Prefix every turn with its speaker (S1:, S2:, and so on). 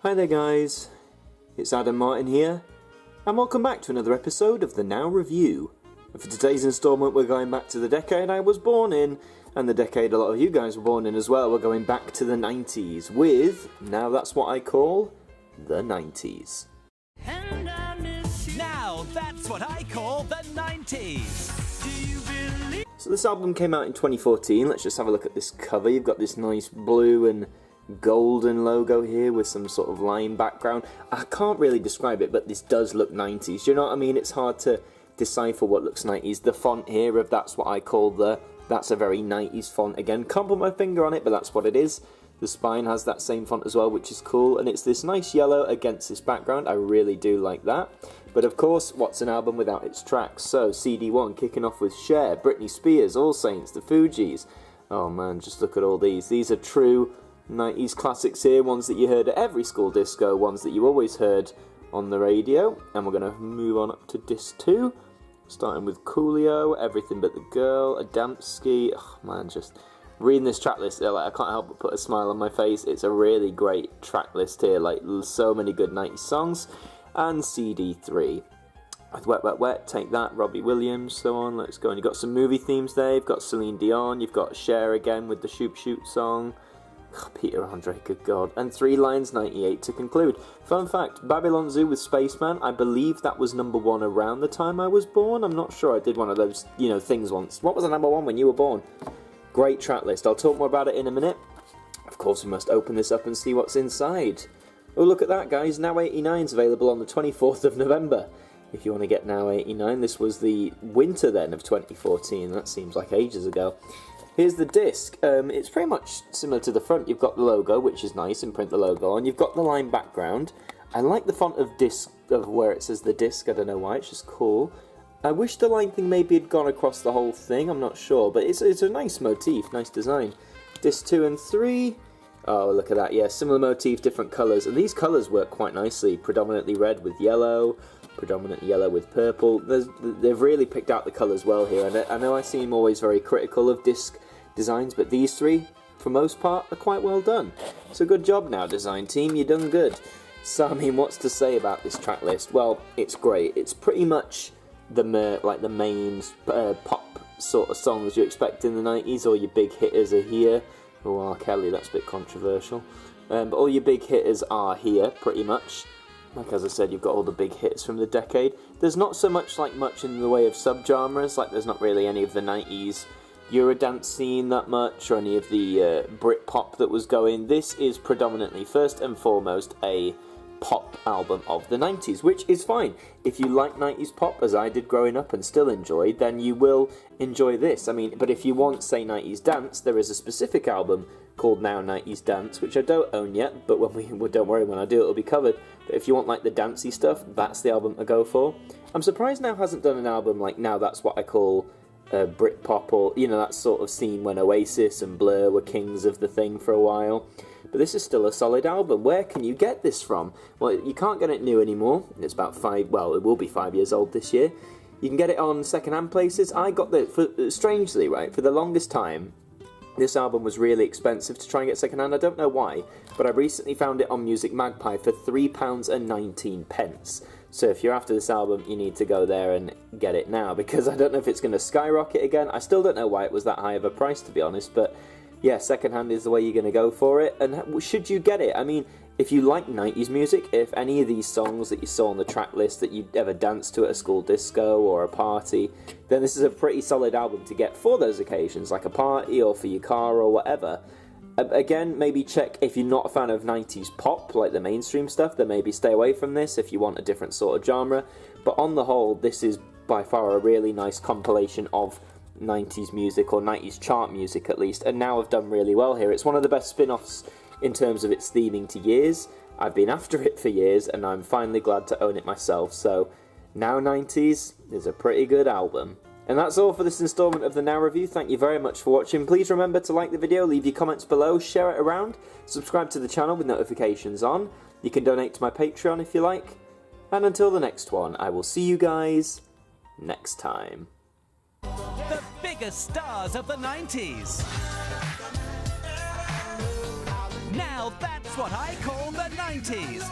S1: Hi there guys, it's Martyn here, and welcome back to another episode of the Now Review. And for today's instalment we're going back to the decade I was born in, and the decade a lot of you guys were born in as well. We're going back to the 90s with, now that's what I call, the 90s.
S2: Now that's what I call the 90s.
S1: So this album came out in 2014, let's just have a look at this cover. You've got this nice blue and golden logo here with some sort of line background. I can't really describe it, but this does look 90s. Do you know what I mean? It's hard to decipher what looks 90s. The font here of that's what I call that's a very 90s font. Again, can't put my finger on it, but that's what it is. The spine has that same font as well, which is cool, and it's this nice yellow against this background. I really do like that. But of course, what's an album without its tracks? So, CD1 kicking off with Cher, Britney Spears, All Saints, The Fugees. Oh man, just look at all these. These are true 90s classics here, ones that you heard at every school disco, ones that you always heard on the radio. And we're going to move on up to disc 2, starting with Coolio, Everything But the Girl, Adamski. Oh man, just reading this track list, I can't help but put a smile on my face. It's a really great track list here, like so many good 90s songs. And CD3 with Wet Wet Wet, Take That, Robbie Williams, so on. Let's go. And you've got some movie themes there. You've got Celine Dion, you've got Cher again with the Shoop Shoot song. Peter Andre, good God. And Three Lions 98 to conclude. Fun fact, Babylon Zoo with Spaceman, I believe that was number 1 around the time I was born. I'm not sure, I did one of those, things once. What was the number 1 when you were born? Great track list. I'll talk more about it in a minute. Of course, we must open this up and see what's inside. Oh, look at that, guys. Now 89's available on the 24th of November. If you want to get Now 89, this was the winter then of 2014. That seems like ages ago. Here's the disc. It's pretty much similar to the front. You've got the logo, which is nice, and print the logo on. You've got the line background. I like the font of disc, of where it says the disc. I don't know why, it's just cool. I wish the line thing maybe had gone across the whole thing, I'm not sure, but it's a nice motif, nice design. Disc 2 and 3, oh look at that, yeah, similar motif, different colours, and these colours work quite nicely, predominantly red with yellow, predominantly yellow with purple. They've really picked out the colours well here, and I know I seem always very critical of disc designs, but these three, for most part, are quite well done. So good job now, design team, you done good. So, I mean, what's to say about this track list? Well, it's great. It's pretty much the main pop sort of songs you expect in the 90s. All your big hitters are here. Oh, R. Kelly, that's a bit controversial. But all your big hitters are here, pretty much. Like as I said, you've got all the big hits from the decade. There's not so much in the way of subgenres. Like there's not really any of the 90s Eurodance scene that much, or any of the Britpop that was going. This is predominantly, first and foremost, a pop album of the 90s, which is fine. If you like 90s pop, as I did growing up and still enjoyed, then you will enjoy this. I mean, but if you want, say, 90s dance, there is a specific album called Now 90s Dance, which I don't own yet, but don't worry, when I do, it'll be covered. But if you want, like, the dancey stuff, that's the album to go for. I'm surprised Now hasn't done an album like Now That's What I Call Britpop, or, that sort of scene when Oasis and Blur were kings of the thing for a while. But this is still a solid album. Where can you get this from? Well, you can't get it new anymore. It's about it will be 5 years old this year. You can get it on second-hand places. I got strangely, right, for the longest time, this album was really expensive to try and get second-hand. I don't know why, but I recently found it on Music Magpie for £3.19. So if you're after this album, you need to go there and get it now, because I don't know if it's going to skyrocket again. I still don't know why it was that high of a price, to be honest, but yeah, secondhand is the way you're going to go for it. And should you get it? I mean, if you like 90s music, if any of these songs that you saw on the track list that you'd ever danced to at a school disco or a party, then this is a pretty solid album to get for those occasions, like a party or for your car or whatever. Again, maybe check if you're not a fan of 90s pop, like the mainstream stuff, then maybe stay away from this if you want a different sort of genre. But on the whole, this is by far a really nice compilation of 90s music, or 90s chart music at least, and Now have done really well here. It's one of the best spin-offs in terms of its theming to years. I've been after it for years, and I'm finally glad to own it myself. So, Now 90s is a pretty good album. And that's all for this instalment of the Now Review. Thank you very much for watching. Please remember to like the video, leave your comments below, share it around, subscribe to the channel with notifications on. You can donate to my Patreon if you like. And until the next one, I will see you guys next time.
S2: The biggest stars of the 90s. Now that's what I call the 90s.